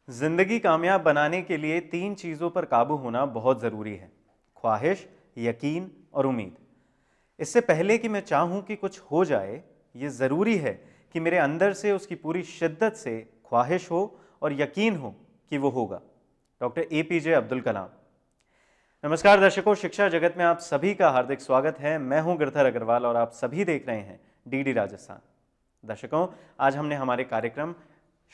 जिंदगी कामयाब बनाने के लिए तीन चीज़ों पर काबू होना बहुत ज़रूरी है। ख्वाहिश, यकीन और उम्मीद। इससे पहले कि मैं चाहूँ कि कुछ हो जाए, ये ज़रूरी है कि मेरे अंदर से उसकी पूरी शिद्दत से ख्वाहिश हो और यकीन हो कि वो होगा। Doctor APJ Abdul Kalam. नमस्कार दर्शकों, शिक्षा जगत में आप सभी का हार्दिक स्वागत है। मैं हूं गिरधर अग्रवाल और आप सभी देख रहे हैं DD राजस्थान। दर्शकों, आज हमने हमारे कार्यक्रम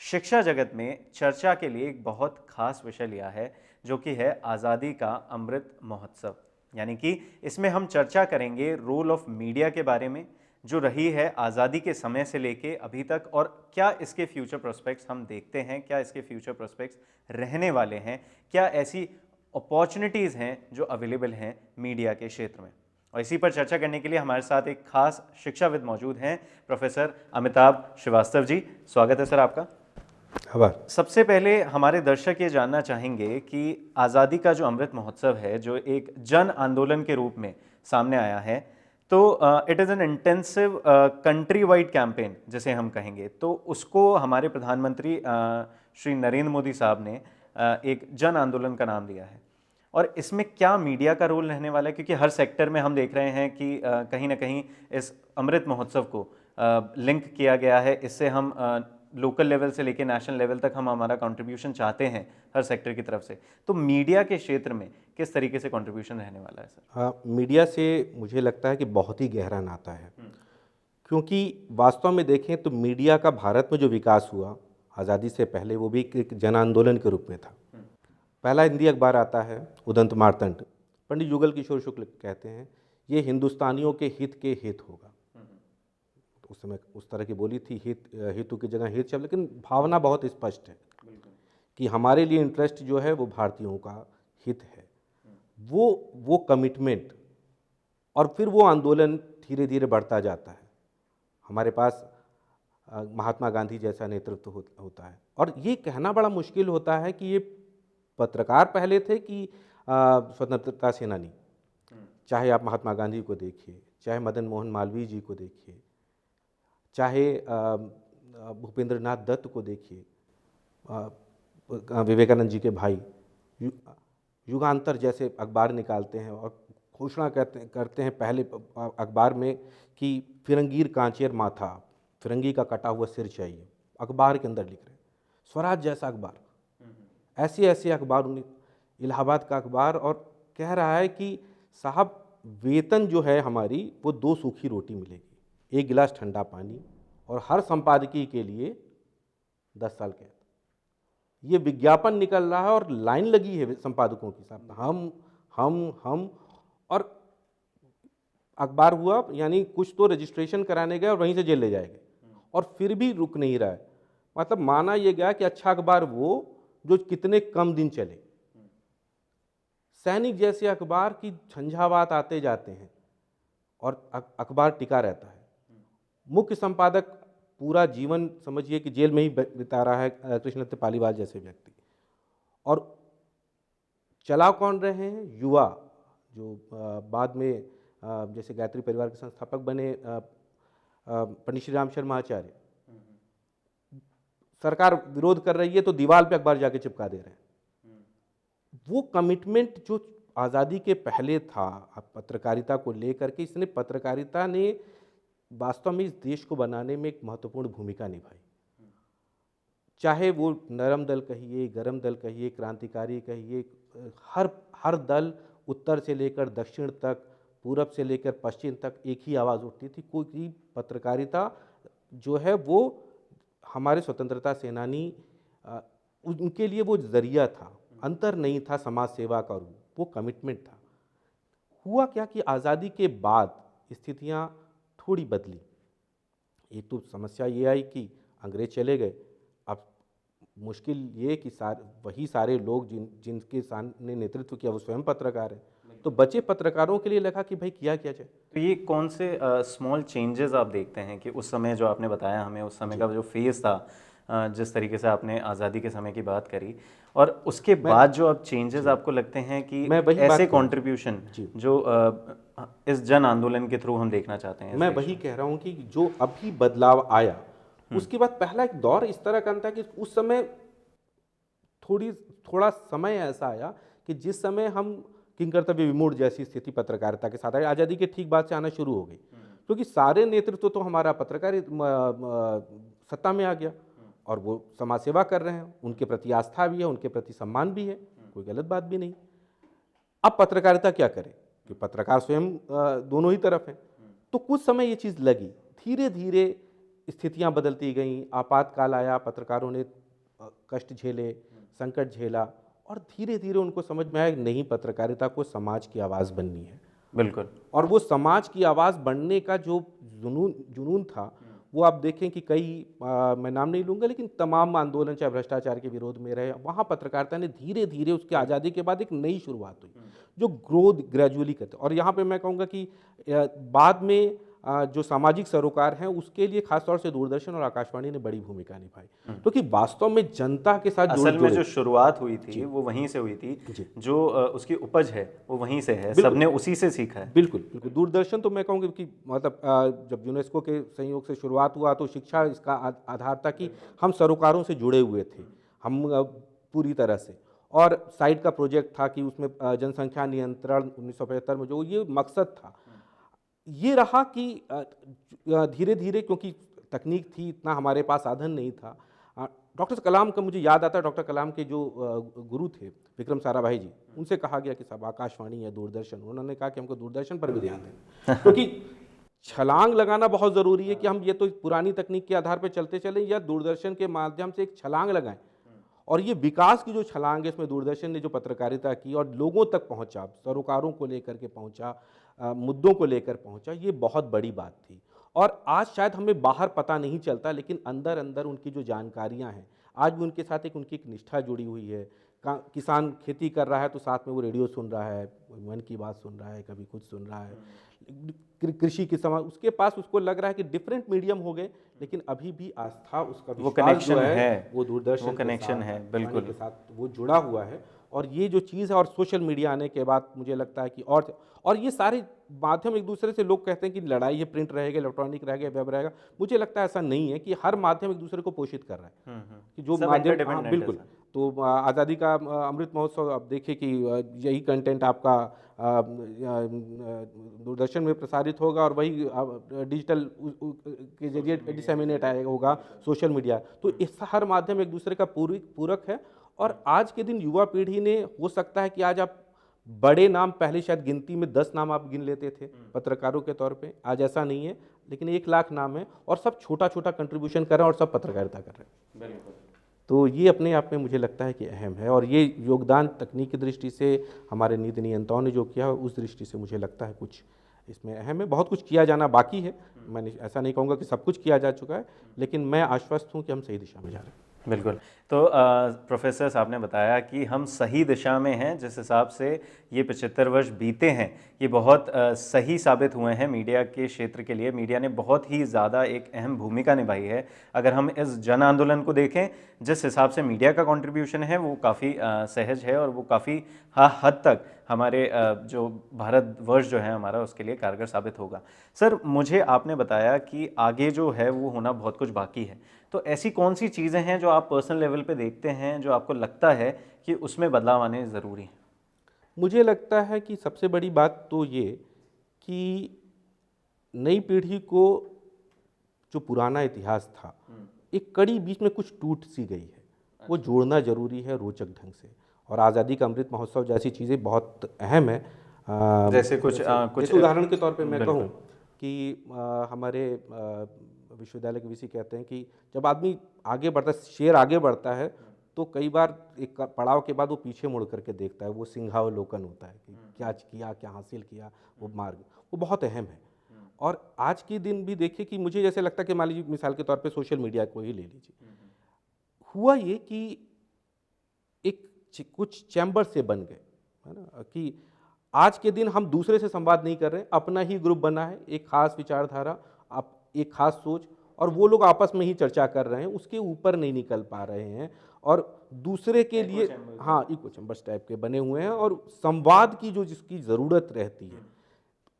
शिक्षा जगत में चर्चा के लिए एक बहुत खास विषय लिया है, जो कि है आज़ादी का अमृत महोत्सव। यानी कि इसमें हम चर्चा करेंगे रोल ऑफ मीडिया के बारे में, जो रही है आज़ादी के समय से लेके अभी तक, और क्या इसके फ्यूचर प्रोस्पेक्ट्स हम देखते हैं, क्या इसके फ्यूचर प्रोस्पेक्ट्स रहने वाले हैं, क्या ऐसी अपॉर्चुनिटीज़ हैं जो अवेलेबल हैं मीडिया के क्षेत्र में। और इसी पर चर्चा करने के लिए हमारे साथ एक खास शिक्षाविद मौजूद हैं, प्रोफेसर अमिताभ श्रीवास्तव जी। स्वागत है सर आपका। आभार। सबसे पहले हमारे दर्शक ये जानना चाहेंगे कि आज़ादी का जो अमृत महोत्सव है, जो एक जन आंदोलन के रूप में सामने आया है, तो it is an intensive country wide campaign जिसे हम कहेंगे, तो उसको हमारे प्रधानमंत्री श्री नरेंद्र मोदी साहब ने एक जन आंदोलन का नाम दिया है। और इसमें क्या मीडिया का रोल रहने वाला है, क्योंकि हर सेक्टर में हम देख रहे हैं कि कहीं ना कहीं इस अमृत महोत्सव को लिंक किया गया है। इससे हम लोकल लेवल से लेकर नेशनल लेवल तक हम हमारा कंट्रीब्यूशन चाहते हैं हर सेक्टर की तरफ से। तो मीडिया के क्षेत्र में किस तरीके से कंट्रीब्यूशन रहने वाला है सर? हाँ, मीडिया से मुझे लगता है कि बहुत ही गहरा नाता है, क्योंकि वास्तव में देखें तो मीडिया का भारत में जो विकास हुआ आज़ादी से पहले, वो भी एक जन आंदोलन के रूप में था। पहला हिंदी अखबार आता है उदंत मार्तंड। पंडित युगल किशोर शुक्ल कहते हैं, ये हिंदुस्तानियों के हित के हित होगा। उस समय उस तरह की बोली थी, हित हितु की जगह हित शब्द, लेकिन भावना बहुत स्पष्ट है कि हमारे लिए इंटरेस्ट जो है वो भारतीयों का हित है। वो कमिटमेंट और फिर वो आंदोलन धीरे धीरे बढ़ता जाता है। हमारे पास महात्मा गांधी जैसा नेतृत्व होता है। और ये कहना बड़ा मुश्किल होता है कि ये पत्रकार पहले थे कि स्वतंत्रता सेनानी। चाहे आप महात्मा गांधी को देखिए, चाहे मदन मोहन मालवीय जी को देखिए, चाहे भूपेंद्र नाथ दत्त को देखिए, विवेकानंद जी के भाई युगांतर जैसे अखबार निकालते हैं और घोषणा करते हैं पहले अखबार में कि फिरंगीर कांचेर माथा, फिरंगी का कटा हुआ सिर चाहिए, अखबार के अंदर लिख रहे हैं। स्वराज जैसा अखबार, ऐसे ऐसे अखबार, इलाहाबाद का अखबार, और कह रहा है कि साहब वेतन जो है हमारी वो 2 सूखी रोटी मिलेगी, 1 गिलास ठंडा पानी, और हर संपादकीय के लिए 10 साल कैद। ये विज्ञापन निकल रहा है और लाइन लगी है संपादकों की, साहब हम और अखबार हुआ, यानी कुछ तो रजिस्ट्रेशन कराने गए और वहीं से जेल ले जाएंगे, और फिर भी रुक नहीं रहा है। मतलब माना यह गया कि अच्छा अखबार वो जो कितने कम दिन चले। सैनिक जैसे अखबार की झंझावात आते जाते हैं और अखबार टिका रहता है। मुख्य संपादक पूरा जीवन समझिए कि जेल में ही बिता रहा है, कृष्णदत्त पालीवाल जैसे व्यक्ति। और चला कौन रहे हैं? युवा, जो बाद में जैसे गायत्री परिवार के संस्थापक बने पंडित श्री राम शर्मा आचार्य। सरकार विरोध कर रही है तो दीवार पे अखबार जाके चिपका दे रहे हैं। वो कमिटमेंट जो आज़ादी के पहले था पत्रकारिता को लेकर के, इसने पत्रकारिता ने वास्तव में इस देश को बनाने में एक महत्वपूर्ण भूमिका निभाई। चाहे वो नरम दल कहिए, गरम दल कहिए, क्रांतिकारी कहिए, हर दल उत्तर से लेकर दक्षिण तक, पूरब से लेकर पश्चिम तक एक ही आवाज़ उठती थी। कोई पत्रकारिता जो है वो हमारे स्वतंत्रता सेनानी, उनके लिए वो जरिया था, अंतर नहीं था समाज सेवा का रूप, वो कमिटमेंट था। हुआ क्या कि आज़ादी के बाद स्थितियाँ थोड़ी बदली। एक तो समस्या ये आई कि अंग्रेज चले गए। अब मुश्किल ये कि वही सारे लोग जिनके सामने नेतृत्व किया वो स्वयं पत्रकार है, तो बचे पत्रकारों के लिए लगा कि भाई किया क्या जाए। तो ये कौन से स्मॉल चेंजेस आप देखते हैं कि उस समय जो आपने बताया हमें, उस समय का जो फेज़ था, जिस तरीके से आपने आज़ादी के समय की बात करी, और उसके बाद जो अब चेंजेस आपको लगते हैं कि ऐसे कंट्रीब्यूशन जो इस जन आंदोलन के थ्रू हम देखना चाहते हैं? मैं वही कह रहा हूँ कि जो अभी बदलाव आया, उसके बाद पहला एक दौर इस तरह का था कि उस समय थोड़ा समय ऐसा आया कि जिस समय हम किंग कर्तव्य विमूढ़ जैसी स्थिति पत्रकारिता के साथ आई, आज़ादी के ठीक बाद से आना शुरू हो गई, क्योंकि सारे नेतृत्व तो हमारा सत्ता में आ गया और वो समाज सेवा कर रहे हैं, उनके प्रति आस्था भी है, उनके प्रति सम्मान भी है, कोई गलत बात भी नहीं। अब पत्रकारिता क्या करे कि पत्रकार स्वयं दोनों ही तरफ हैं। तो कुछ समय ये चीज़ लगी, धीरे धीरे स्थितियां बदलती गईं, आपातकाल आया, पत्रकारों ने कष्ट झेले, संकट झेला और धीरे धीरे उनको समझ में आया कि नहीं, पत्रकारिता को समाज की आवाज़ बननी है। बिल्कुल। और वो समाज की आवाज़ बनने का जो जुनून था, वो आप देखें कि मैं नाम नहीं लूँगा, लेकिन तमाम आंदोलन चाहे भ्रष्टाचार के विरोध में रहे, वहाँ पत्रकारिता ने धीरे धीरे उसकी आज़ादी के बाद एक नई शुरुआत हुई, जो ग्रोथ ग्रेजुअली करते। और यहाँ पे मैं कहूँगा कि बाद में जो सामाजिक सरोकार हैं, उसके लिए खासतौर से दूरदर्शन और आकाशवाणी ने बड़ी भूमिका निभाई, क्योंकि वास्तव में जनता के साथ असल में जो शुरुआत हुई थी वो वहीं से हुई थी, जो उसकी उपज है वो वहीं से है, सबने उसी से सीखा है। बिल्कुल बिल्कुल। दूरदर्शन तो मैं कहूँगा कि मतलब जब यूनेस्को के सहयोग से शुरुआत हुआ तो शिक्षा इसका आधार था कि हम सरोकारों से जुड़े हुए थे, हम पूरी तरह से। और साइट का प्रोजेक्ट था कि उसमें जनसंख्या नियंत्रण 1975 में जो ये मकसद था, ये रहा कि धीरे धीरे, क्योंकि तकनीक थी, इतना हमारे पास साधन नहीं था। डॉक्टर कलाम का मुझे याद आता है, डॉक्टर कलाम के जो गुरु थे विक्रम साराभाई जी, उनसे कहा गया कि साहब आकाशवाणी या दूरदर्शन, उन्होंने कहा कि हमको दूरदर्शन पर भी ध्यान दें, क्योंकि छलांग लगाना बहुत ज़रूरी है कि हम ये तो पुरानी तकनीक के आधार पर चलते चलें या दूरदर्शन के माध्यम से एक छलांग लगाएं। और ये विकास की जो छलांग है, इसमें दूरदर्शन ने जो पत्रकारिता की और लोगों तक पहुंचा, सरोकारों को लेकर के पहुंचा, मुद्दों को लेकर पहुंचा, ये बहुत बड़ी बात थी। और आज शायद हमें बाहर पता नहीं चलता, लेकिन अंदर अंदर उनकी जो जानकारियां हैं, आज भी उनके साथ उनकी एक निष्ठा जुड़ी हुई है। किसान खेती कर रहा है तो साथ में वो रेडियो सुन रहा है, मन की बात सुन रहा है, कभी कुछ सुन रहा है, कृषि के समय उसके पास, उसको लग रहा है कि डिफरेंट मीडियम हो गए, लेकिन अभी भी आस्था, उसका वो कनेक्शन है, वो दूरदर्शन वो कनेक्शन है, बिल्कुल के साथ वो जुड़ा हुआ है। और ये जो चीज़ है, और सोशल मीडिया आने के बाद मुझे लगता है कि और ये सारे माध्यम, एक दूसरे से लोग कहते हैं कि लड़ाई है, प्रिंट रहेगा, इलेक्ट्रॉनिक रहेगा, वेब रहेगा, मुझे लगता है ऐसा नहीं है, कि हर माध्यम एक दूसरे को पोषित कर रहा है, कि जो माध्यम, बिल्कुल। तो आज़ादी का अमृत महोत्सव, आप देखिए कि यही कंटेंट आपका दूरदर्शन में प्रसारित होगा और वही डिजिटल के जरिए डिसेमिनेट होगा सोशल मीडिया। तो इस हर माध्यम एक दूसरे का पूरक है। और आज के दिन युवा पीढ़ी ने, हो सकता है कि आज आप बड़े नाम, पहले शायद गिनती में 10 नाम आप गिन लेते थे पत्रकारों के तौर पे, आज ऐसा नहीं है, लेकिन 1 लाख नाम है और सब छोटा छोटा कंट्रीब्यूशन कर रहे हैं और सब पत्रकारिता कर रहे हैं। तो ये अपने आप में मुझे लगता है कि अहम है, और ये योगदान तकनीक की दृष्टि से हमारे नीति नियंताओं ने जो किया, उस दृष्टि से मुझे लगता है कुछ इसमें अहम है। बहुत कुछ किया जाना बाकी है, मैंने ऐसा नहीं कहूँगा कि सब कुछ किया जा चुका है, लेकिन मैं आश्वस्त हूँ कि हम सही दिशा में जा रहे हैं। बिल्कुल। तो प्रोफेसर साहब ने बताया कि हम सही दिशा में हैं, जिस हिसाब से ये 75 वर्ष बीते हैं, ये बहुत सही साबित हुए हैं मीडिया के क्षेत्र के लिए। मीडिया ने बहुत ही ज़्यादा एक अहम भूमिका निभाई है। अगर हम इस जन आंदोलन को देखें, जिस हिसाब से मीडिया का कंट्रीब्यूशन है वो काफ़ी सहज है और वो काफ़ी हद तक हमारे जो भारतवर्ष जो है हमारा, उसके लिए कारगर साबित होगा। सर, मुझे आपने बताया कि आगे जो है वो होना बहुत कुछ बाकी है, तो ऐसी कौन सी चीज़ें हैं जो आप पर्सनल लेवल पे देखते हैं, जो आपको लगता है कि उसमें बदलाव आने ज़रूरी है? मुझे लगता है कि सबसे बड़ी बात तो ये कि नई पीढ़ी को जो पुराना इतिहास था, एक कड़ी बीच में कुछ टूट सी गई है, वो जोड़ना जरूरी है रोचक ढंग से। और आज़ादी का अमृत महोत्सव जैसी चीज़ें बहुत अहम है। जैसे कुछ उदाहरण के तौर पे मैं कहूँ कि हमारे विश्वविद्यालय के वीसी कहते हैं कि जब आदमी आगे बढ़ता है, शेर आगे बढ़ता है, तो कई बार एक पड़ाव के बाद वो पीछे मुड़ करके देखता है, वो सिंहावलोकन होता है कि क्या किया, क्या हासिल किया, वो मार्ग, वो बहुत अहम है। और आज के दिन भी देखिए कि मुझे जैसे लगता है कि मान लीजिए मिसाल के तौर पे सोशल मीडिया को ही ले लीजिए, हुआ ये कि एक कुछ चैम्बर से बन गए, है ना, कि आज के दिन हम दूसरे से संवाद नहीं कर रहे हैं, अपना ही ग्रुप बना है, एक खास विचारधारा, एक खास सोच, और वो लोग आपस में ही चर्चा कर रहे हैं, उसके ऊपर नहीं निकल पा रहे हैं, और दूसरे के लिए, हाँ, इको चैम्बर्स टाइप के बने हुए हैं, और संवाद की जो जिसकी ज़रूरत रहती है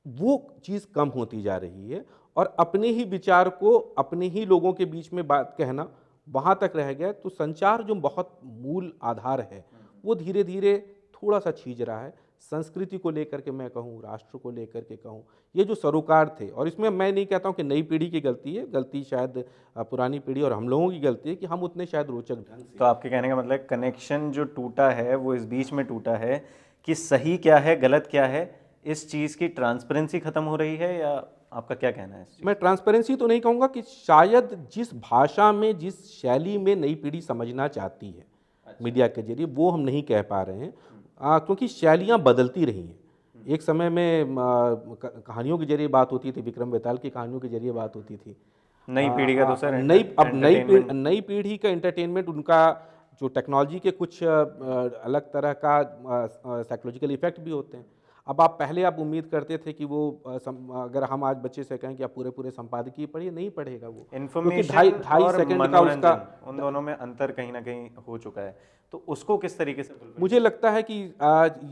वो चीज़ कम होती जा रही है। और अपने ही विचार को अपने ही लोगों के बीच में बात कहना, वहाँ तक रह गया। तो संचार जो बहुत मूल आधार है वो धीरे धीरे थोड़ा सा छीज रहा है। संस्कृति को लेकर के मैं कहूँ, राष्ट्र को लेकर के कहूँ, ये जो सरोकार थे, और इसमें मैं नहीं कहता हूँ कि नई पीढ़ी की गलती है, गलती शायद पुरानी पीढ़ी और हम लोगों की गलती है कि हम उतने शायद रोचक ढंग से। तो आपके कहने का मतलब कनेक्शन जो टूटा है वो इस बीच में टूटा है कि सही क्या है गलत क्या है, इस चीज़ की ट्रांसपेरेंसी खत्म हो रही है, या आपका क्या कहना है इस चीज़? मैं ट्रांसपेरेंसी तो नहीं कहूँगा, कि शायद जिस भाषा में, जिस शैली में नई पीढ़ी समझना चाहती है मीडिया के जरिए, वो हम नहीं कह पा रहे हैं, क्योंकि शैलियाँ बदलती रही हैं। एक समय में कहानियों के जरिए बात होती थी, विक्रम बेताल की कहानियों के जरिए बात होती थी। नई पीढ़ी का तो सर नई पीढ़ी का एंटरटेनमेंट, उनका जो टेक्नोलॉजी के कुछ अलग तरह का साइकोलॉजिकल इफेक्ट भी होते हैं। अब पहले आप उम्मीद करते थे कि वो अगर हम आज बच्चे से कहें कि आप पूरे पूरे संपादकीय पढ़िए, नहीं पढ़ेगा वो, इन्फॉर्मेशन ढाई और सेकंड का उसका, उन दोनों में अंतर कहीं ना कहीं हो चुका है। तो उसको किस तरीके से मुझे लगता है कि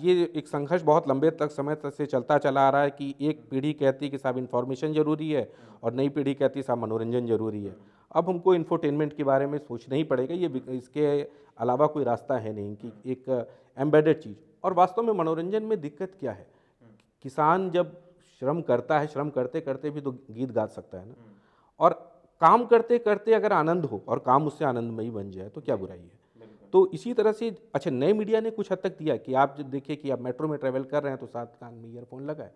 ये एक संघर्ष बहुत लंबे समय तक से चलता चला आ रहा है कि एक पीढ़ी कहती है कि साहब इन्फॉर्मेशन जरूरी है, और नई पीढ़ी कहती है साहब मनोरंजन जरूरी है। अब हमको इन्फोटेनमेंट के बारे में सोचना ही पड़ेगा, ये इसके अलावा कोई रास्ता है नहीं कि एक एम्बेडेड चीज़। और वास्तव में मनोरंजन में दिक्कत क्या है? किसान जब श्रम करता है, श्रम करते करते भी तो गीत गा सकता है ना, और काम करते करते अगर आनंद हो और काम उससे आनंदमयी बन जाए तो क्या बुराई है? तो इसी तरह से अच्छा, नए मीडिया ने कुछ हद तक दिया कि आप जब देखिए कि आप मेट्रो में ट्रैवल कर रहे हैं तो साथ कान में ईयरफोन लगा है,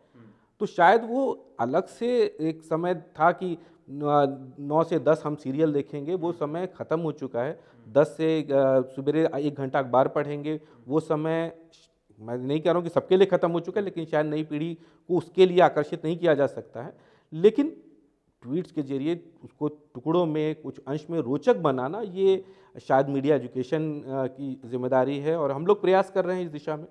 तो शायद वो अलग से एक समय था कि 9 से 10 हम सीरियल देखेंगे, वो समय ख़त्म हो चुका है। 10 से सवेरे 1 घंटा अखबार पढ़ेंगे, वो समय मैं नहीं कह रहा हूँ कि सबके लिए ख़त्म हो चुका है, लेकिन शायद नई पीढ़ी को उसके लिए आकर्षित नहीं किया जा सकता है। लेकिन ट्वीट्स के जरिए उसको टुकड़ों में, कुछ अंश में रोचक बनाना, ये शायद मीडिया एजुकेशन की जिम्मेदारी है, और हम लोग प्रयास कर रहे हैं इस दिशा में।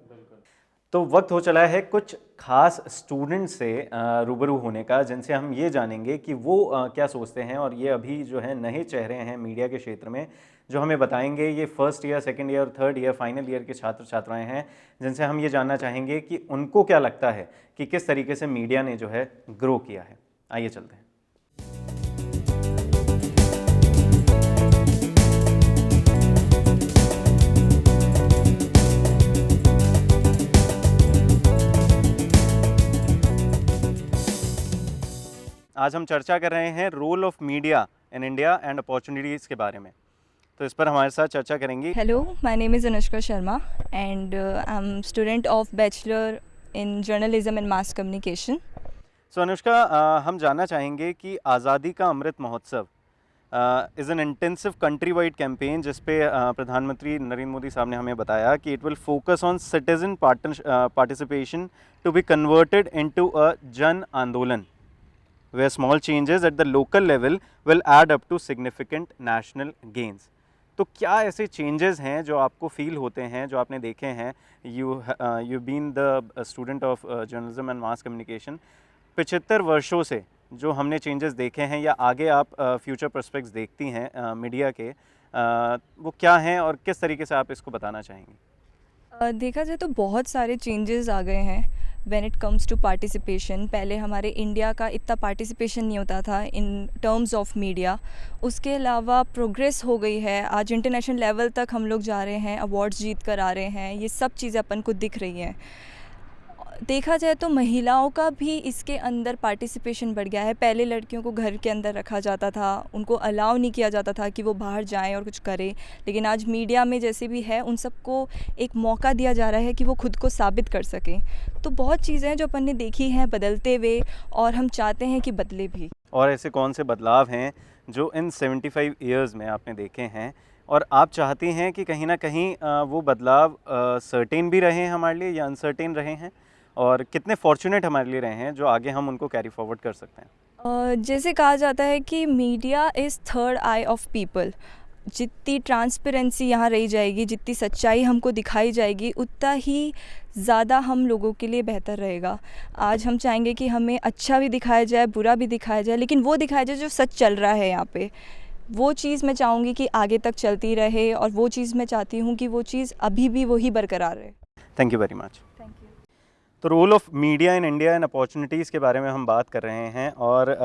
तो वक्त हो चला है कुछ खास स्टूडेंट से रूबरू होने का, जिनसे हम ये जानेंगे कि वो क्या सोचते हैं, और ये अभी जो है नए चेहरे हैं मीडिया के क्षेत्र में, जो हमें बताएंगे। ये first year, second year, third year, final year के छात्र छात्राएं हैं, जिनसे हम ये जानना चाहेंगे कि उनको क्या लगता है कि किस तरीके से मीडिया ने जो है ग्रो किया है। आइए चलते हैं। आज हम चर्चा कर रहे हैं role of media in India and opportunities के बारे में। तो इस पर हमारे साथ चर्चा करेंगी। Hello, my name is Anushka Sharma and I am student of bachelor in journalism and mass communication. So Anushka, हम जानना चाहेंगे कि Azadi ka Amrit Mahotsav is an intensive country wide campaign, जिसपे प्रधानमंत्री नरेंद्र मोदी साहब ने हमें बताया कि it will focus on citizen participation to be converted into a jan andolan, where small changes at the local level will add up to significant national gains। तो क्या ऐसे चेंजेस हैं जो आपको फील होते हैं, जो आपने देखे हैं? You been the student of journalism and mass communication. 75 वर्षों से जो हमने चेंजेस देखे हैं, या आगे आप फ्यूचर प्रोस्पेक्ट्स देखती हैं मीडिया के, वो क्या हैं और किस तरीके से आप इसको बताना चाहेंगी? देखा जाए तो बहुत सारे चेंजेस आ गए हैं when it comes to participation. पहले हमारे इंडिया का इतना पार्टिसिपेशन नहीं होता था इन टर्म्स ऑफ मीडिया। उसके अलावा प्रोग्रेस हो गई है, आज इंटरनेशनल लेवल तक हम लोग जा रहे हैं, अवार्ड्स जीत कर आ रहे हैं, ये सब चीज़ें अपन को दिख रही हैं। देखा जाए तो महिलाओं का भी इसके अंदर पार्टिसिपेशन बढ़ गया है। पहले लड़कियों को घर के अंदर रखा जाता था, उनको अलाउ नहीं किया जाता था कि वो बाहर जाएं और कुछ करें, लेकिन आज मीडिया में जैसे भी है उन सबको एक मौका दिया जा रहा है कि वो खुद को साबित कर सकें। तो बहुत चीज़ें हैं जो अपन ने देखी हैं बदलते हुए, और हम चाहते हैं कि बदले भी। और ऐसे कौन से बदलाव हैं जो इन 75 ईयर्स में आपने देखे हैं, और आप चाहती हैं कि कहीं ना कहीं वो बदलाव सर्टेन भी रहे हमारे लिए या अनसर्टेन रहे हैं, और कितने फॉर्चुनेट हमारे लिए रहे हैं जो आगे हम उनको कैरी फॉरवर्ड कर सकते हैं? जैसे कहा जाता है कि media is third I of people. जितनी ट्रांसपेरेंसी यहाँ रही जाएगी, जितनी सच्चाई हमको दिखाई जाएगी, उतना ही ज़्यादा हम लोगों के लिए बेहतर रहेगा। आज हम चाहेंगे कि हमें अच्छा भी दिखाया जाए, बुरा भी दिखाया जाए, लेकिन वो दिखाया जाए जो सच चल रहा है यहाँ पे। वो चीज़ मैं चाहूँगी कि आगे तक चलती रहे, और वो चीज़ मैं चाहती हूँ कि वो चीज़ अभी भी वही बरकरार रहे। Thank you very much. Thank you. तो role of media in India and opportunities के बारे में हम बात कर रहे हैं, और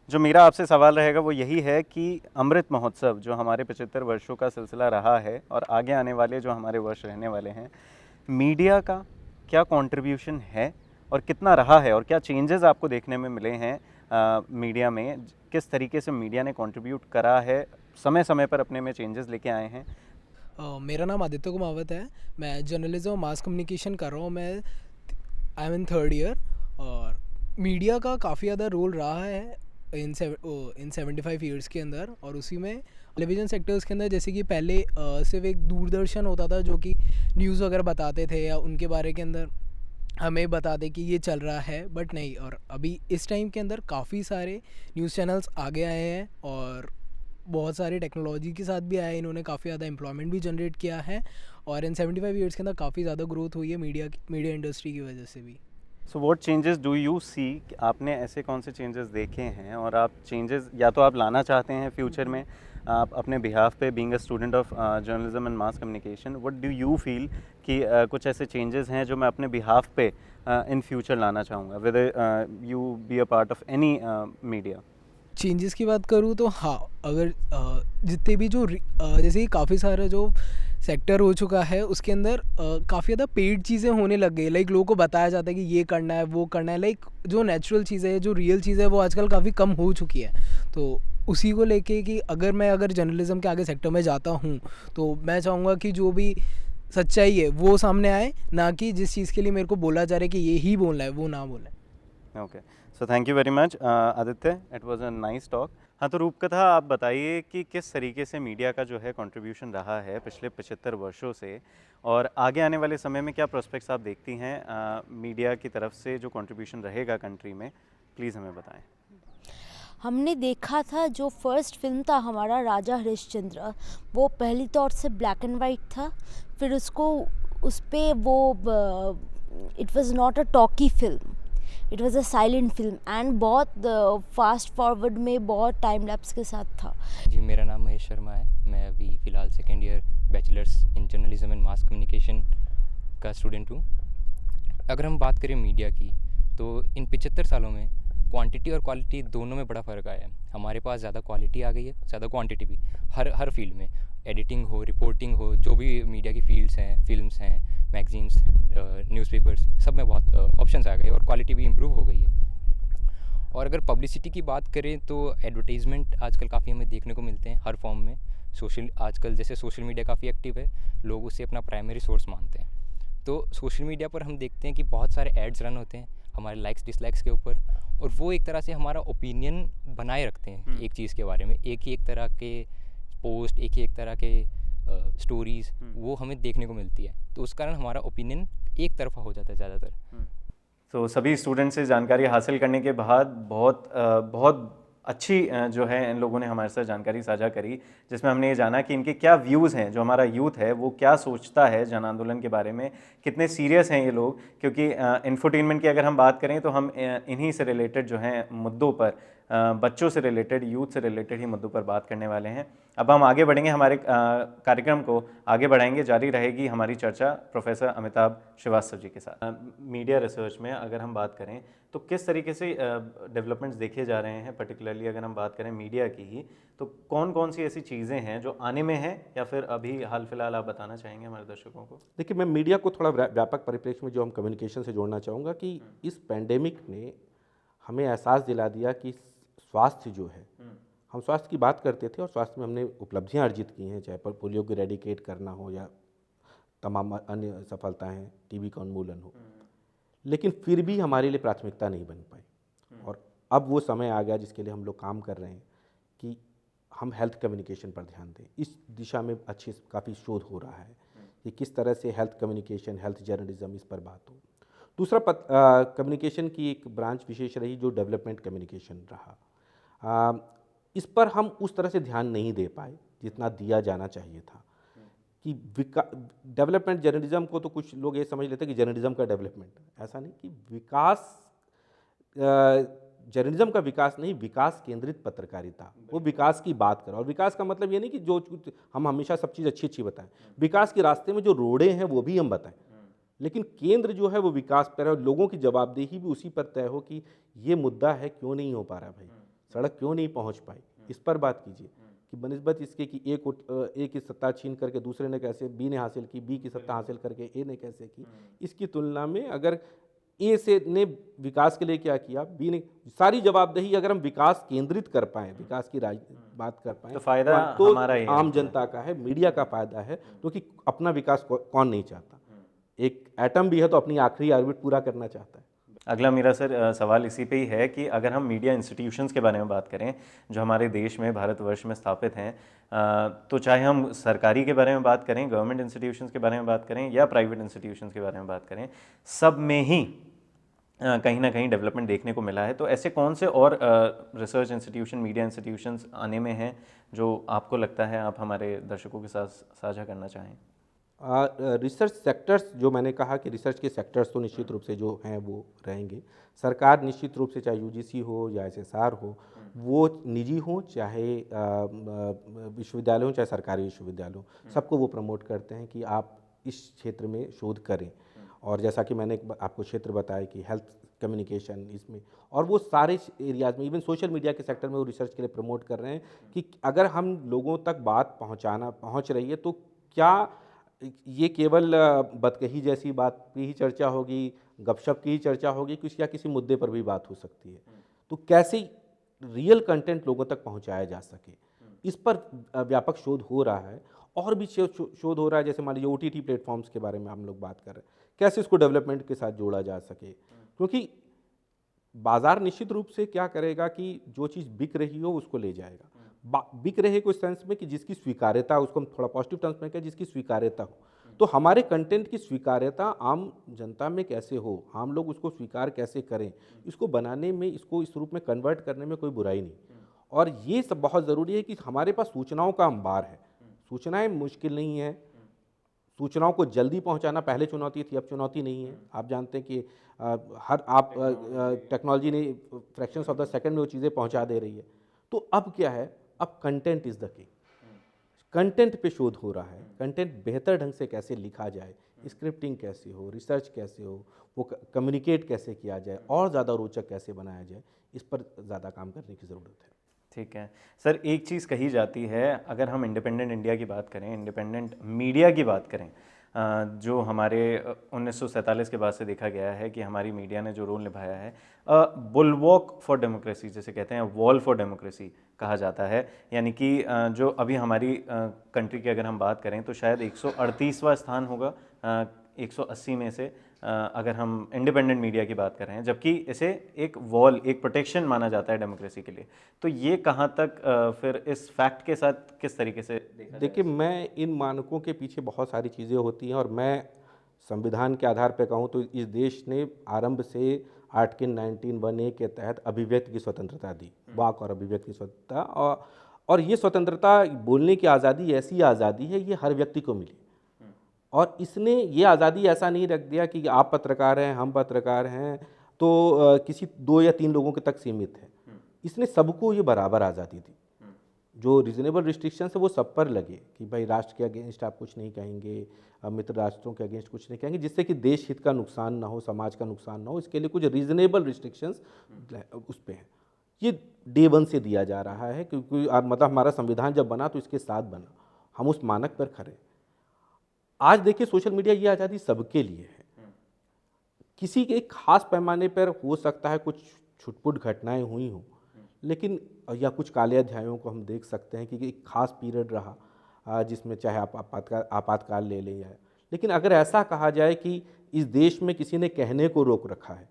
जो मेरा आपसे सवाल रहेगा वो यही है कि अमृत महोत्सव जो हमारे 75 वर्षों का सिलसिला रहा है और आगे आने वाले जो हमारे वर्ष रहने वाले हैं, मीडिया का क्या कंट्रीब्यूशन है और कितना रहा है और क्या चेंजेस आपको देखने में मिले हैं मीडिया में, किस तरीके से मीडिया ने कंट्रीब्यूट करा है, समय समय पर अपने में चेंजेस लेके आए हैं? मेरा नाम आदित्य कुमावत है, मैं जर्नलिज्म और मास कम्युनिकेशन कर रहा हूँ। मैं I am in 3rd year और मीडिया का काफ़ी ज़्यादा रोल रहा है इन 75 ईयर्स के अंदर। और उसी में टेलीविज़न सेक्टर्स के अंदर जैसे कि पहले सिर्फ एक दूरदर्शन होता था जो कि न्यूज़ वगैरह बताते थे या उनके बारे के अंदर हमें बता दें कि ये चल रहा है, बट नहीं। और अभी इस टाइम के अंदर काफ़ी सारे न्यूज़ चैनल्स आगे आए हैं और बहुत सारी टेक्नोलॉजी के साथ भी आए हैं। इन्होंने काफ़ी ज़्यादा एम्प्लॉयमेंट भी जनरेट किया है और इन 75 ईयर्स के अंदर काफ़ी ज़्यादा ग्रोथ हुई है मीडिया इंडस्ट्री की वजह से भी। So what changes do you see, आपने ऐसे कौन से चेंजेस देखे हैं और आप चेंजेस या तो आप लाना चाहते हैं फ्यूचर में आप अपने बिहाफ पे, being a student of journalism and mass communication, what do you feel कि कुछ ऐसे चेंजेस हैं जो मैं अपने बिहाफ पे इन फ्यूचर लाना चाहूँगा, whether you be a part of any media? Changes की बात करूँ तो हाँ, अगर जितने भी जो जैसे कि काफ़ी सारा जो सेक्टर हो चुका है उसके अंदर काफ़ी ज़्यादा पेड चीज़ें होने लग गई। लाइक लोगों को बताया जाता है कि ये करना है वो करना है। लाइक जो नेचुरल चीज़ें है, जो रियल चीज़ है, वो आजकल काफ़ी कम हो चुकी है। तो उसी को लेके कि अगर जर्नलिज्म के आगे सेक्टर में जाता हूँ तो मैं चाहूँगा कि जो भी सच्चाई है वो सामने आए, ना कि जिस चीज़ के लिए मेरे को बोला जा रहा है कि ये ही बोलना है वो ना बोले। Okay, so thank you very much Aditya, it was a nice talk. हाँ, तो रूपकथा आप बताइए कि किस तरीके से मीडिया का जो है कंट्रीब्यूशन रहा है पिछले 75 वर्षों से और आगे आने वाले समय में क्या प्रोस्पेक्ट्स आप देखती हैं मीडिया की तरफ से जो कंट्रीब्यूशन रहेगा कंट्री में, प्लीज़ हमें बताएं। हमने देखा था जो फर्स्ट फिल्म था हमारा राजा हरिश्चंद्र, वो पहली तौर से ब्लैक एंड वाइट था। फिर उस पे वो it was not a talkie film, it was a silent film and बहुत फास्ट फॉरवर्ड में बहुत टाइम लैप्स के साथ था। जी, मेरा नाम महेश शर्मा है। मैं अभी फ़िलहाल 2nd year bachelors in journalism and mass communication का स्टूडेंट हूँ। अगर हम बात करें मीडिया की तो इन 75 सालों में क्वांटिटी और क्वालिटी दोनों में बड़ा फ़र्क आया है। हमारे पास ज़्यादा क्वालिटी आ गई है, ज़्यादा क्वांटिटी भी हर फील्ड में, एडिटिंग हो, रिपोर्टिंग हो, जो भी मीडिया की फील्ड्स हैं, फिल्म्स हैं, मैगजीन्स, न्यूज़पेपर्स, सब में बहुत ऑप्शंस आ गए और क्वालिटी भी इम्प्रूव हो गई है। और अगर पब्लिसिटी की बात करें तो एडवर्टाइजमेंट आजकल काफ़ी हमें देखने को मिलते हैं हर फॉर्म में। आजकल जैसे सोशल मीडिया काफ़ी एक्टिव है, लोग उसे अपना प्राइमरी सोर्स मानते हैं। तो सोशल मीडिया पर हम देखते हैं कि बहुत सारे एड्स रन होते हैं हमारे लाइक्स डिसलाइक्स के ऊपर, और वो एक तरह से हमारा ओपिनियन बनाए रखते हैं कि एक चीज़ के बारे में। एक ही एक तरह के पोस्ट, एक ही एक तरह के स्टोरीज़ वो हमें देखने को मिलती है, तो उस कारण हमारा ओपिनियन एक तरफा हो जाता है ज़्यादातर। तो सभी स्टूडेंट से जानकारी हासिल करने के बाद बहुत अच्छी जो है इन लोगों ने हमारे साथ जानकारी साझा करी, जिसमें हमने ये जाना कि इनके क्या व्यूज़ हैं, जो हमारा यूथ है वो क्या सोचता है जन आंदोलन के बारे में, कितने सीरियस हैं ये लोग। क्योंकि इंफोटेनमेंट की अगर हम बात करें तो हम इन्हीं से रिलेटेड जो हैं मुद्दों पर, बच्चों से रिलेटेड, यूथ से रिलेटेड ही मुद्दों पर बात करने वाले हैं। अब हम आगे बढ़ेंगे, हमारे कार्यक्रम को आगे बढ़ाएंगे, जारी रहेगी हमारी चर्चा प्रोफेसर अमिताभ श्रीवास्तव जी के साथ। मीडिया रिसर्च में अगर हम बात करें तो किस तरीके से डेवलपमेंट्स देखे जा रहे हैं, पर्टिकुलरली अगर हम बात करें मीडिया की ही, तो कौन कौन सी ऐसी चीज़ें हैं जो आने में हैं या फिर अभी हाल फिलहाल आप बताना चाहेंगे हमारे दर्शकों को? देखिए, मैं मीडिया को थोड़ा व्यापक परिप्रेक्ष्य में जो हम कम्युनिकेशन से जोड़ना चाहूँगा कि इस पैंडेमिक ने हमें एहसास दिला दिया कि स्वास्थ्य जो है, हम स्वास्थ्य की बात करते थे और स्वास्थ्य में हमने उपलब्धियां अर्जित की हैं, चाहे पोलियो को रेडिकेट करना हो या तमाम अन्य सफलताएं, टीबी का उन्मूलन हो, लेकिन फिर भी हमारे लिए प्राथमिकता नहीं बन पाई। और अब वो समय आ गया जिसके लिए हम लोग काम कर रहे हैं कि हम हेल्थ कम्युनिकेशन पर ध्यान दें। इस दिशा में काफ़ी शोध हो रहा है कि किस तरह से हेल्थ कम्युनिकेशन, हेल्थ जर्नलिज्म, इस पर बात हो। दूसरा कम्युनिकेशन की एक ब्रांच विशेष रही जो डेवलपमेंट कम्युनिकेशन रहा। इस पर हम उस तरह से ध्यान नहीं दे पाए जितना दिया जाना चाहिए था। कि डेवलपमेंट जर्नलिज्म को तो कुछ लोग ये समझ लेते हैं कि जर्नलिज्म का डेवलपमेंट, ऐसा नहीं। कि विकास, जर्नलिज्म का विकास नहीं, विकास केंद्रित पत्रकारिता, वो विकास की बात करे। और विकास का मतलब ये नहीं कि जो हम हमेशा सब चीज़ अच्छी अच्छी बताएं, विकास के रास्ते में जो रोड़े हैं वो भी हम बताएं, लेकिन केंद्र जो है वो विकास पर है और लोगों की जवाबदेही भी उसी पर तय हो कि ये मुद्दा है, क्यों नहीं हो पा रहा भाई, सड़क क्यों नहीं पहुंच पाई, इस पर बात कीजिए कि बनिस्बत इसके कि ए की सत्ता छीन करके दूसरे ने कैसे, बी ने हासिल की, बी की सत्ता हासिल करके ए ने कैसे की। इसकी तुलना में अगर ए से ने विकास के लिए क्या किया, बी ने, सारी जवाबदेही अगर हम विकास केंद्रित कर पाएँ, विकास की बात कर पाएँ तो फायदा तो हमारा ही है। आम जनता का है, मीडिया का फायदा है, क्योंकि अपना विकास कौन नहीं चाहता। एक एटम भी है तो अपनी आखिरी ऑर्बिट पूरा करना चाहता है। अगला मेरा सर सवाल इसी पे ही है कि अगर हम मीडिया इंस्टीट्यूशंस के बारे में बात करें जो हमारे देश में, भारतवर्ष में स्थापित हैं, तो चाहे हम सरकारी के बारे में बात करें, गवर्नमेंट इंस्टीट्यूशंस के बारे में बात करें या प्राइवेट इंस्टीट्यूशंस के बारे में बात करें, सब में ही कहीं ना कहीं डेवलपमेंट देखने को मिला है। तो ऐसे कौन से और रिसर्च इंस्टीट्यूशन, मीडिया इंस्टीट्यूशंस आने में हैं जो आपको लगता है आप हमारे दर्शकों के साथ साझा करना चाहें? रिसर्च सेक्टर्स, जो मैंने कहा कि रिसर्च के सेक्टर्स तो निश्चित रूप से जो हैं वो रहेंगे। सरकार निश्चित रूप से, चाहे यूजीसी हो या एसएसआर हो, वो निजी हो चाहे विश्वविद्यालय हो चाहे सरकारी विश्वविद्यालय हो, सबको वो प्रमोट करते हैं कि आप इस क्षेत्र में शोध करें। और जैसा कि मैंने आपको क्षेत्र बताया कि हेल्थ, कम्युनिकेशन, इसमें, और वो सारे एरियाज में, इवन सोशल मीडिया के सेक्टर में वो रिसर्च के लिए प्रमोट कर रहे हैं कि अगर हम लोगों तक बात पहुंच रही है तो क्या ये केवल बतकही जैसी बात की ही चर्चा होगी, गपशप की ही चर्चा होगी, या किसी मुद्दे पर भी बात हो सकती है। तो कैसे रियल कंटेंट लोगों तक पहुंचाया जा सके, इस पर व्यापक शोध हो रहा है। और भी शोध हो रहा है, जैसे मान लीजिए OTT प्लेटफॉर्म्स के बारे में हम लोग बात कर रहे हैं, कैसे इसको डेवलपमेंट के साथ जोड़ा जा सके। क्योंकि बाजार निश्चित रूप से क्या करेगा कि जो चीज़ बिक रही हो उसको ले जाएगा। बिक रहे को इस सेंस में कि जिसकी स्वीकार्यता, उसको हम थोड़ा पॉजिटिव टर्म्स में कहें, जिसकी स्वीकार्यता हो। तो हमारे कंटेंट की स्वीकार्यता आम जनता में कैसे हो, हम लोग उसको स्वीकार कैसे करें, इसको बनाने में, इसको इस रूप में कन्वर्ट करने में कोई बुराई नहीं। और ये सब बहुत ज़रूरी है कि हमारे पास सूचनाओं का अंबार है, सूचनाएं मुश्किल नहीं है, सूचनाओं को जल्दी पहुंचाना पहले चुनौती थी, अब चुनौती नहीं है। आप जानते हैं कि टेक्नोलॉजी ने फ्रैक्शंस ऑफ द सेकंड में वो चीज़ें पहुंचा दे रही है। तो अब क्या है, अब content is the key, content पे शोध हो रहा है। कंटेंट बेहतर ढंग से कैसे लिखा जाए, स्क्रिप्टिंग कैसे हो, रिसर्च कैसे हो, वो कम्युनिकेट कैसे किया जाए और ज़्यादा रोचक कैसे बनाया जाए, इस पर ज़्यादा काम करने की ज़रूरत है। ठीक है सर, एक चीज़ कही जाती है, अगर हम इंडिपेंडेंट इंडिया की बात करें, इंडिपेंडेंट मीडिया की बात करें, जो हमारे 1947 के बाद से देखा गया है कि हमारी मीडिया ने जो रोल निभाया है, बुलवॉक फॉर डेमोक्रेसी जिसे कहते हैं, वॉल फॉर डेमोक्रेसी कहा जाता है। यानी कि जो अभी हमारी कंट्री की अगर हम बात करें तो शायद 138वां स्थान होगा 180 में से, अगर हम इंडिपेंडेंट मीडिया की बात कर रहे हैं, जबकि इसे एक वॉल, एक प्रोटेक्शन माना जाता है डेमोक्रेसी के लिए। तो ये कहाँ तक फिर इस फैक्ट के साथ किस तरीके से देखा? देखिए, मैं इन मानकों के पीछे बहुत सारी चीज़ें होती हैं, और मैं संविधान के आधार पर कहूँ तो इस देश ने आरंभ से आर्टिकल 19(1)(a) के तहत अभिव्यक्ति की स्वतंत्रता दी, वाक और अभिव्यक्ति की स्वतंत्रता। और ये स्वतंत्रता, बोलने की आज़ादी ऐसी आज़ादी है, ये हर व्यक्ति को मिली। और इसने ये आज़ादी ऐसा नहीं रख दिया कि आप पत्रकार हैं, हम पत्रकार हैं, तो किसी 2 या 3 लोगों के तक सीमित है। इसने सबको ये बराबर आज़ादी दी। जो रीजनेबल रिस्ट्रिक्शंस है वो सब पर लगे कि भाई राष्ट्र के अगेंस्ट आप कुछ नहीं कहेंगे, मित्र राष्ट्रों के अगेंस्ट कुछ नहीं कहेंगे, जिससे कि देश हित का नुकसान ना हो, समाज का नुकसान ना हो। इसके लिए कुछ रीजनेबल रिस्ट्रिक्शंस उस पर हैं। ये डे 1 से दिया जा रहा है, क्योंकि मतलब हमारा संविधान जब बना तो इसके साथ बना, हम उस मानक पर खड़े। आज देखिए, सोशल मीडिया, ये आज़ादी सबके लिए है। किसी के एक खास पैमाने पर हो सकता है कुछ छुटपुट घटनाएं हुई हों, लेकिन या कुछ काले अध्यायों को हम देख सकते हैं कि एक खास पीरियड रहा जिसमें चाहे आप आपातकाल ले लें, लेकिन अगर ऐसा कहा जाए कि इस देश में किसी ने कहने को रोक रखा है,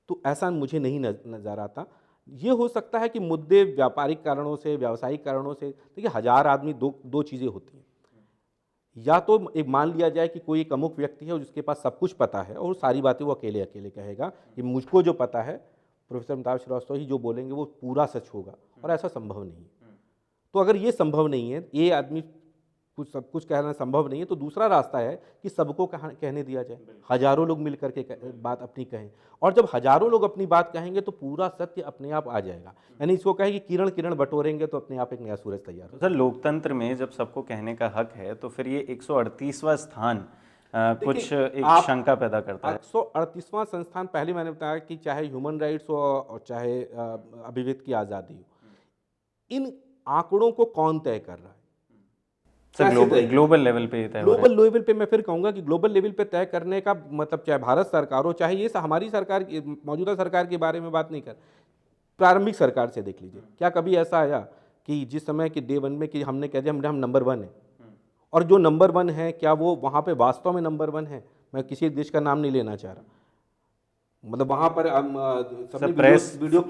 तो ऐसा मुझे नहीं नज़र आता। ये हो सकता है कि मुद्दे व्यापारिक कारणों से, व्यावसायिक कारणों से, देखिए 1000 आदमी, दो चीज़ें होती हैं। या तो एक मान लिया जाए कि कोई एक अमुक व्यक्ति है जिसके पास सब कुछ पता है और सारी बातें वो अकेले कहेगा कि मुझको जो पता है, प्रोफेसर अमिताभ श्रीवास्तव ही जो बोलेंगे वो पूरा सच होगा, और ऐसा संभव नहीं है। तो अगर ये संभव नहीं है, ये आदमी सब कुछ कहना संभव नहीं है, तो दूसरा रास्ता है कि सबको कहने दिया जाए, हजारों लोग मिलकर के बात अपनी कहें, और जब हजारों लोग अपनी बात कहेंगे तो पूरा सत्य अपने आप आ जाएगा। यानी इसको कहे कि किरण किरण बटोरेंगे तो अपने आप एक नया सूरज तैयार होगा। सर, लोकतंत्र में जब सबको कहने का हक है, तो फिर ये 138वां स्थान कुछ एक आप- शंका पैदा करता है। 138वां संस्थान, पहले मैंने बताया कि चाहे ह्यूमन राइट्स हो और चाहे अभिव्यक्ति की आज़ादी हो, इन आंकड़ों को कौन तय कर रहा है? सर कैसे तय? ग्लोबल लेवल पे ये तय हो रहा है। ग्लोबल लेवल पे मैं फिर कहूंगा कि ग्लोबल लेवल पे तय करने का मतलब चाहे भारत सरकार हो, चाहे ये हमारी सरकार मौजूदा सरकार के बारे में बात नहीं कर, प्रारंभिक सरकार से देख लीजिए, क्या कभी ऐसा आया कि जिस समय कि डे 1 में कि हमने कह दिया हम नंबर 1 है, और जो नंबर 1 है क्या वो वहाँ पे वास्तव में नंबर 1 है? मैं किसी देश का नाम नहीं लेना चाह रहा, मतलब वहाँ पर सबने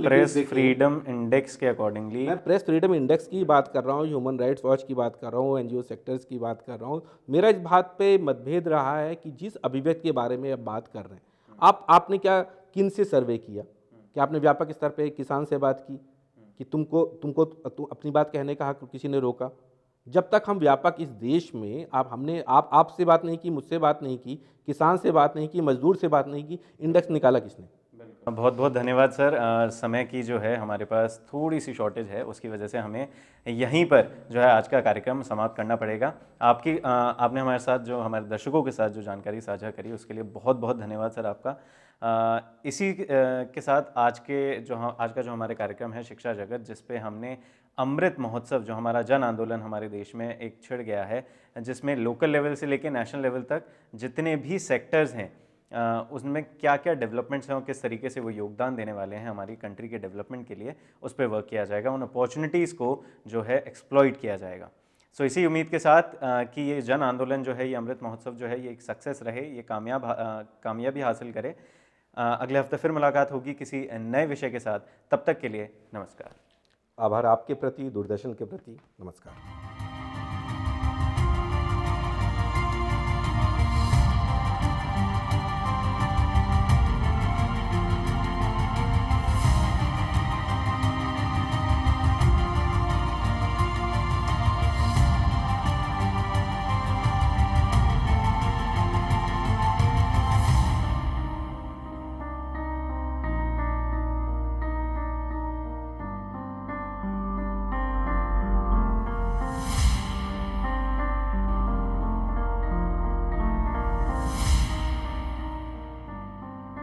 प्रेस फ्रीडम इंडेक्स के अकॉर्डिंगली, मैं प्रेस फ्रीडम इंडेक्स की बात कर रहा हूँ, ह्यूमन राइट्स वॉच की बात कर रहा हूँ, एनजीओ सेक्टर्स की बात कर रहा हूँ। मेरा इस बात पे मतभेद रहा है कि जिस अभिव्यक्ति के बारे में आप बात कर रहे हैं, आपने क्या किन से सर्वे किया? क्या आपने व्यापक स्तर पे किसान से बात की कि तुमको अपनी बात कहने का हक किसी ने रोका? जब तक हम व्यापक इस देश में आपसे बात नहीं की, मुझसे बात नहीं की, किसान से बात नहीं की, मजदूर से बात नहीं की, इंडेक्स निकाला किसने? बहुत बहुत धन्यवाद सर। समय की जो है हमारे पास थोड़ी सी शॉर्टेज है, उसकी वजह से हमें यहीं पर जो है आज का कार्यक्रम समाप्त करना पड़ेगा। आपने हमारे साथ जो हमारे दर्शकों के साथ जो जानकारी साझा करी उसके लिए बहुत बहुत धन्यवाद सर आपका। इसी के साथ आज का जो हमारे कार्यक्रम है शिक्षा जगत, जिस पे हमने अमृत महोत्सव जो हमारा जन आंदोलन हमारे देश में एक छिड़ गया है, जिसमें लोकल लेवल से लेकर नेशनल लेवल तक जितने भी सेक्टर्स हैं उसमें क्या क्या डेवलपमेंट्स हैं और किस तरीके से वो योगदान देने वाले हैं हमारी कंट्री के डेवलपमेंट के लिए, उस पर वर्क किया जाएगा, उन अपॉर्चुनिटीज़ को जो है एक्सप्लॉइट किया जाएगा। सो इसी उम्मीद के साथ कि ये जन आंदोलन जो है, ये अमृत महोत्सव जो है, ये एक सक्सेस रहे, ये कामयाबी हासिल करे। अगले हफ्ते फिर मुलाकात होगी किसी नए विषय के साथ। तब तक के लिए नमस्कार। आभार आपके प्रति, दूरदर्शन के प्रति, नमस्कार।